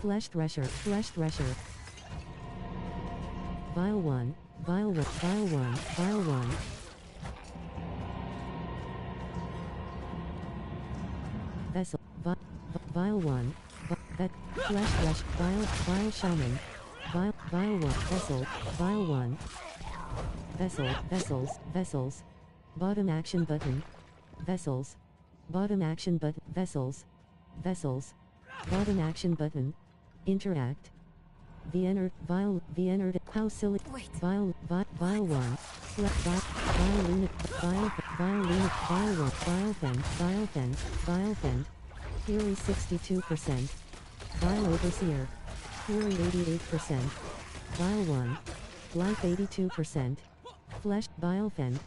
Flesh Thresher, Vial 1, Vial 1, Vial 1, Vial 1. Vessel, Vial 1, Flesh Thresh, Vial Shaman, Vial 1, Vessel, Vial 1. Vessels, bottom action button, Vessels, bottom action button, Vessels, bottom action button, Interact, Vial, how silly, Vial 1, Vial Luna, Vial 1, Vial Fend, Fury 62%, Vial Overseer, Fury 88%, Vial 1, Life 82%, Flesh, Vial Fend,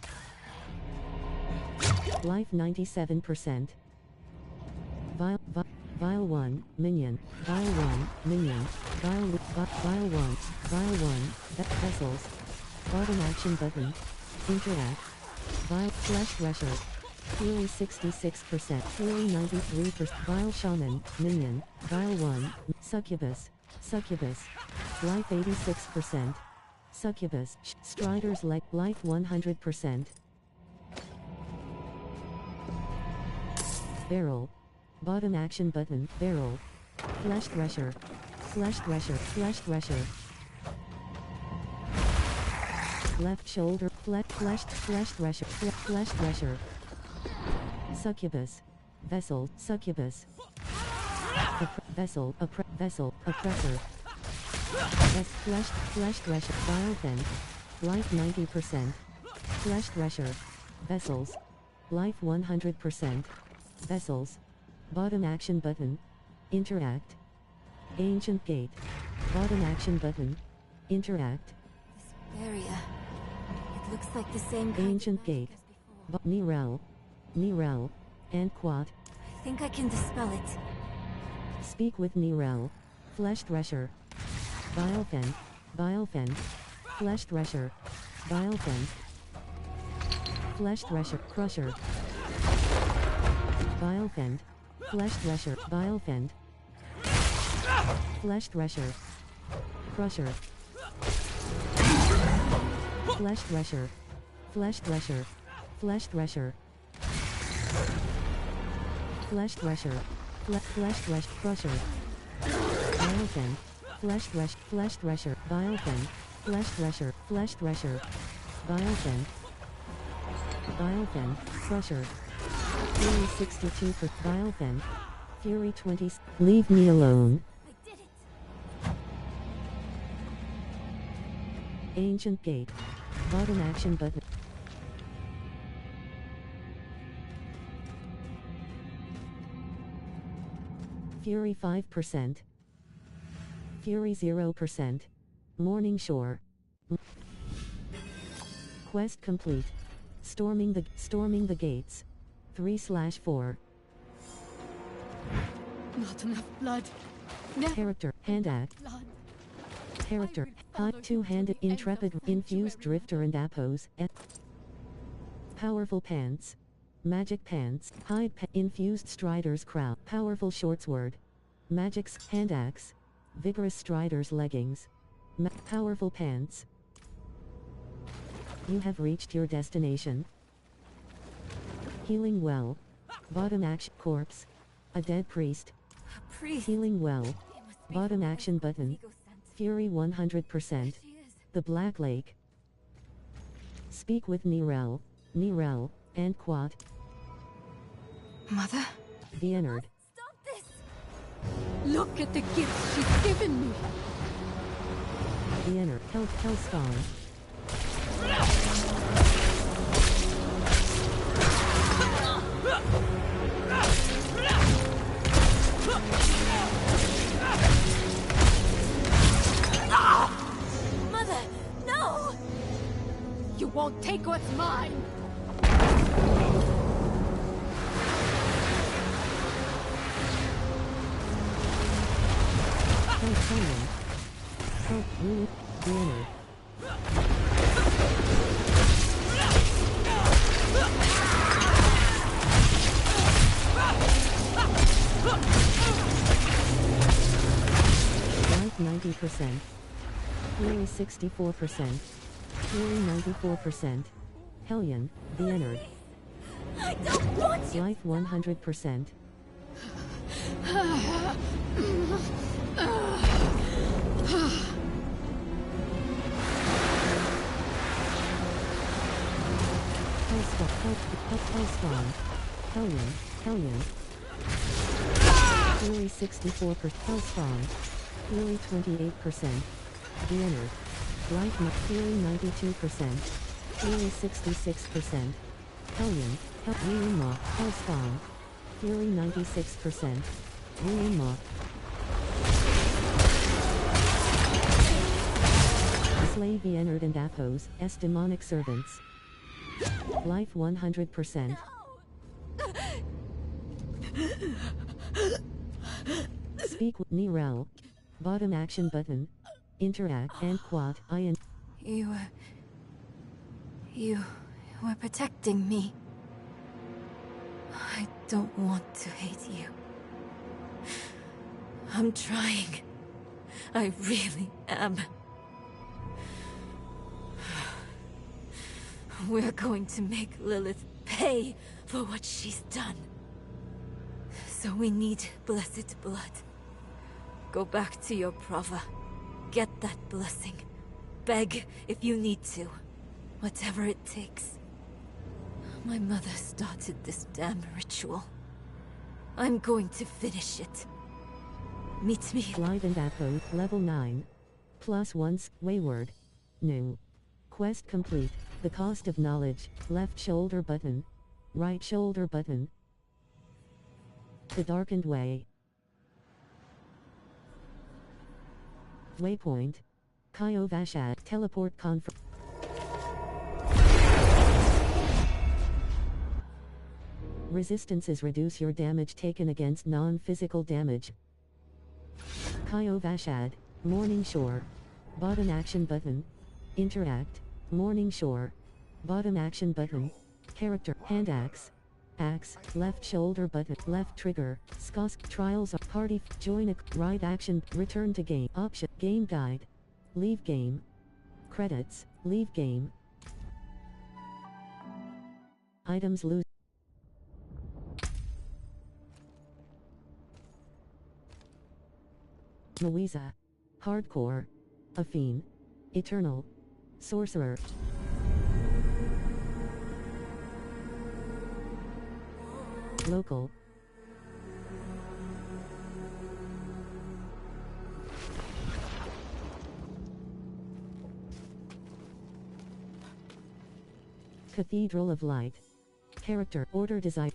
Life 97%, Vial 1, Minion, Vial 1, Minion, Vial 1, Vessels, bottom action button, Interact, Vial, Flesh Thresher, Fury 66%, Fury 93%, Vial Shaman, Minion, Vial 1, Succubus, Life 86%, Succubus, Strider's Leg, Life 100%, Barrel, bottom action button, Barrel, Flesh Thresher, left shoulder, Flesh Thresher, Succubus, Vessel, Succubus, Vessel, Oppressor, Flesh Thresher, Vial Fend, Life 90%, Flesh Thresher, Vessels, Life 100%, Vessels, bottom action button, Interact, Ancient Gate, bottom action button, Interact, This barrier, it looks like the same kind Ancient of Gate, magic as before. Nirel, and Quat, I think I can dispel it. Speak with Nirel, Flesh Thresher, Vial Fend, Flesh Thresher, Vial Fend, Flesh Thresher, Crusher, Vial Fend, Flesh Thresher, Vial Fend, Flesh Thresher, Crusher, Flesh Thresher, Flesh Thresher, Flesh Thresher, Flesh Thresher, Flesh Thresh, Crusher, Vial Fend, Flesh Thresher, Vial Fend, Flesh Thresher, Vial Fend, Crusher, Fury 62 for Vial Fend, Fury 20, leave me alone. I did it! Ancient Gate, bottom action button. Fury 5%, Fury 0%, Morning Shore. Quest complete. Storming the gates. 3/4. Not enough blood. Character, hand act. Blood. Character, hot two-handed, intrepid, infused drifter and appos. Powerful pants. Magic pants, hide infused strider's crown, powerful shortsword. Magic's hand axe. Vigorous strider's leggings. Powerful pants. You have reached your destination. Healing well. Bottom action corpse. A dead priest. A priest. Healing well. It must be Bottom from action West button. Vigo sent. Fury 100%. She is. The Black Lake. Speak with Nirel, and Quat. Mother? The Ennard. Stop this! Look at the gifts she's given me. The Ennard. Hellspawn. Mother, no! You won't take what's mine. Hellion. Rune. The Ennard. Life 90%. Fury 64%. Fury 94%. Hellion, the Ennard. I don't want you! Life 100%. Hellspawn. Hellion. Fury 64%. Hellspawn. Fury 28%. The Ennard. Life Fury 92%. Fury 66%. Hellion. Hellspawn. Fury 96%. Moth. Slay the Ennard and Athos, as demonic servants. Life 100%. Speak with Nirel. Bottom action button. Interact and Quat. You were protecting me. I don't want to hate you. I'm trying. I really am. We're going to make Lilith pay for what she's done. So we need blessed blood. Go back to your Prava. Get that blessing. Beg if you need to. Whatever it takes. My mother started this damn ritual. I'm going to finish it. Meet me. Live and Athos, level 9. +1, wayward. New. Quest complete. The cost of knowledge. Left shoulder button. Right shoulder button. The darkened way. Waypoint. Kaio Vashad. Teleport conference. Resistances reduce your damage taken against non-physical damage. Kaio Vashad. Morning Shore. Bottom action button. Interact. Morning Shore. Bottom action button. Character. Hand axe. Axe. Left shoulder button. Left trigger. Skosk. Trials of party. Join a right action. Return to game. Option. Game guide. Leave game. Credits. Leave game. Items lose. Louisa. Hardcore. Affine. Eternal. Sorcerer. Local. Cathedral of Light. Character. Order design.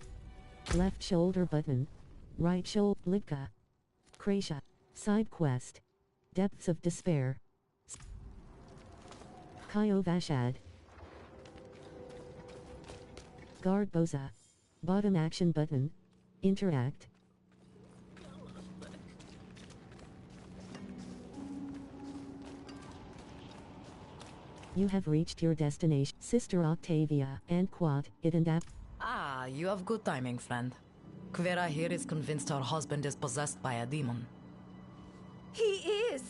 Left shoulder button. Right shoulder. Lidka. Krasia. Side quest. Depths of Despair. Kaio Vashad. Guard Boza. Bottom action button. Interact. You have reached your destination. Sister Octavia and Quad, it and App. Ah, you have good timing, friend. Kvera here is convinced her husband is possessed by a demon. He is.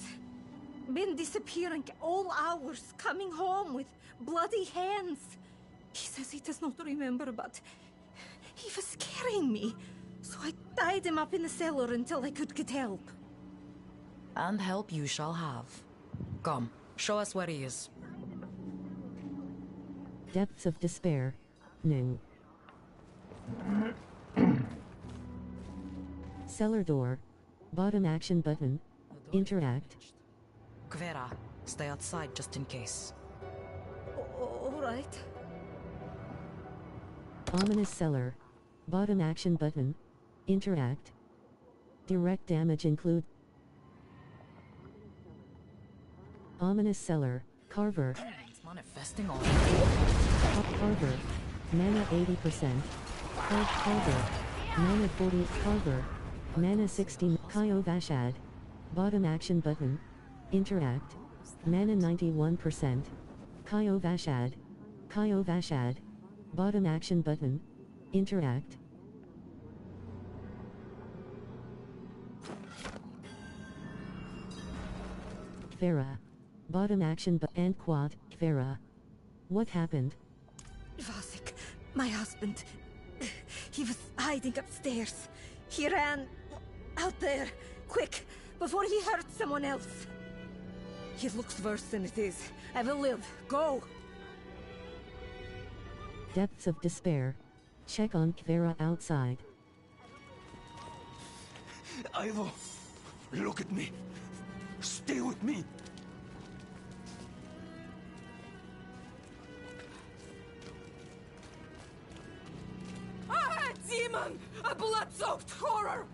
Been disappearing all hours, coming home with bloody hands. He says he does not remember, but He was scaring me. So I tied him up in the cellar until I could get help. And help you shall have. Come, show us where he is. Depths of despair. New. Cellar door. Bottom action button. Interact. Kvera, stay outside just in case. All right. Ominous cellar. Bottom action button. Interact. Direct damage include. Ominous cellar. Carver. It's manifesting all. Carver. Mana 80%. Carver. Mana 40. Carver. Mana 16. Kaio Vashad. Bottom action button. Interact. Mana 91%. Kaio Vashad. Kaio Vashad. Bottom action button. Interact. Farah. Bottom action and quad. Farah. What happened? Vasek, my husband. He was hiding upstairs. He ran out there, quick, before he hurt someone else. He looks worse than it is. I will live. Go! Depths of despair. Check on Kvera outside. Ivo, look at me. Stay with me. Ah, demon! A blood-soaked horror!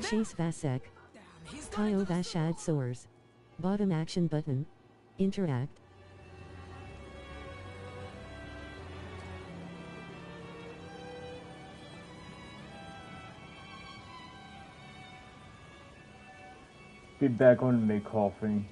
Chase Vasek. Kaio Vashad soars. Bottom action button. Interact. Be back on me coughing.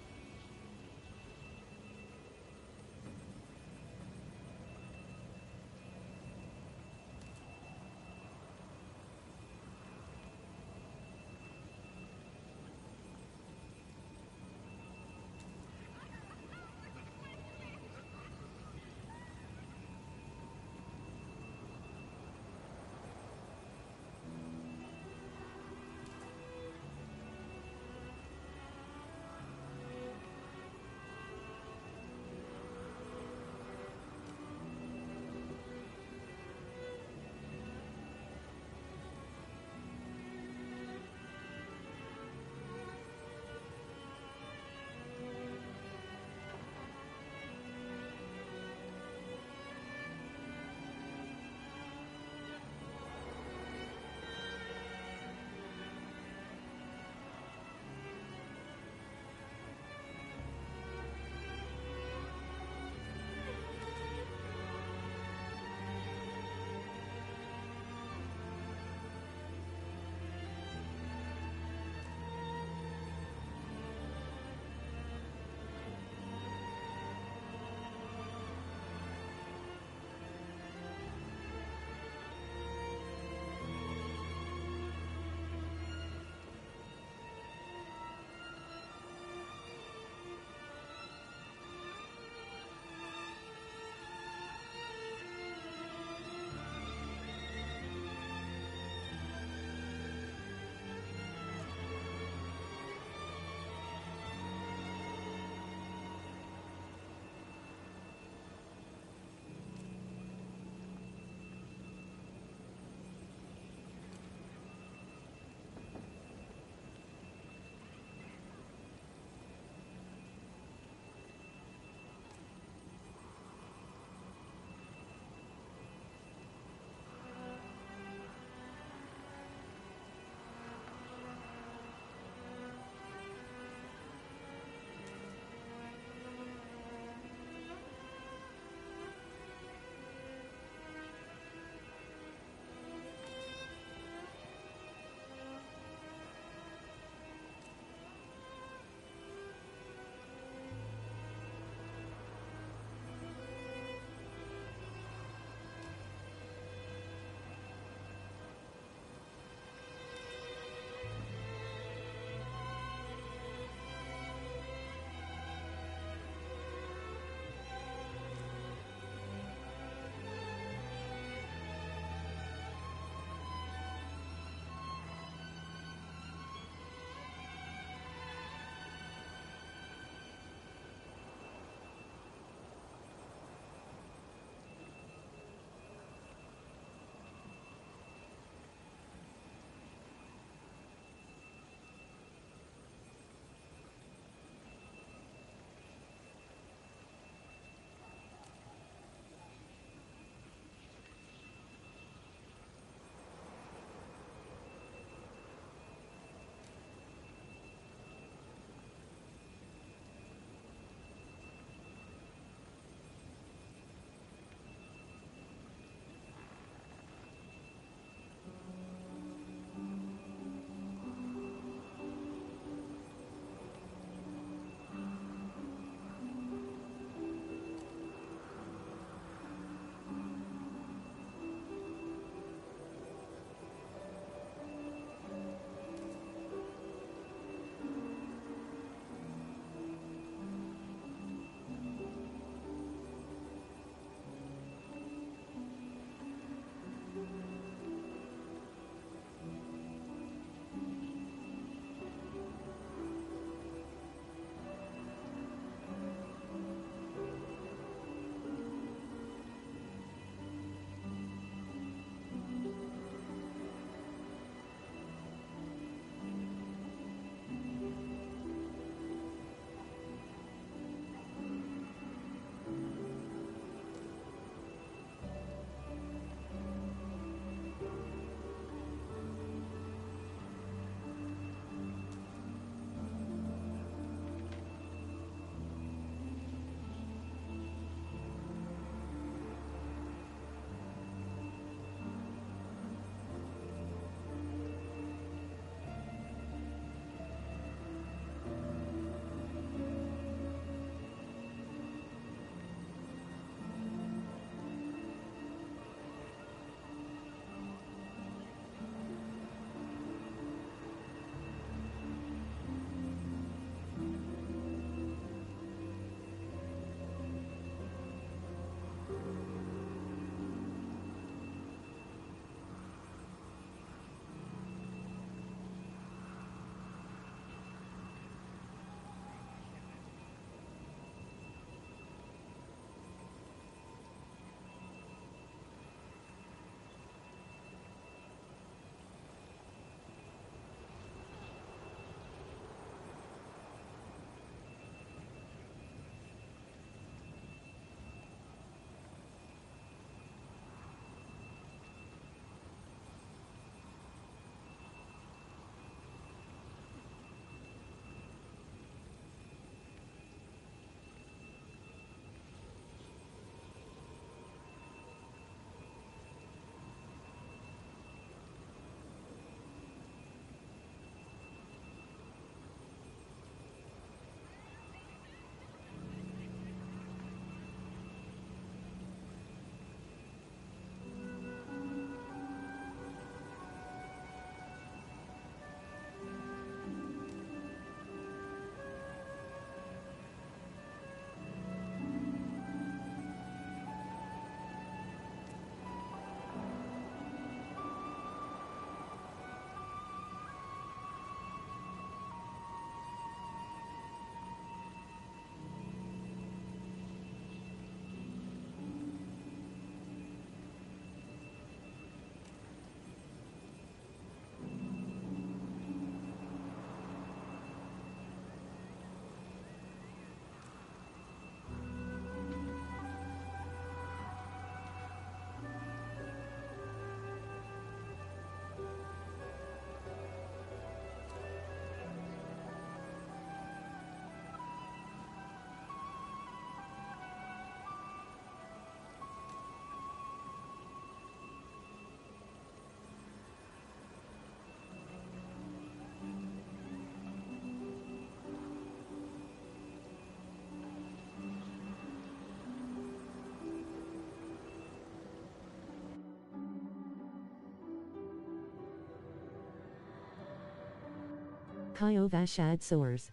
Kaio Vashad Soars.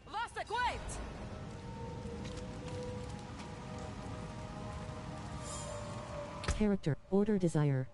Vasek, wait! Character, Order Desire.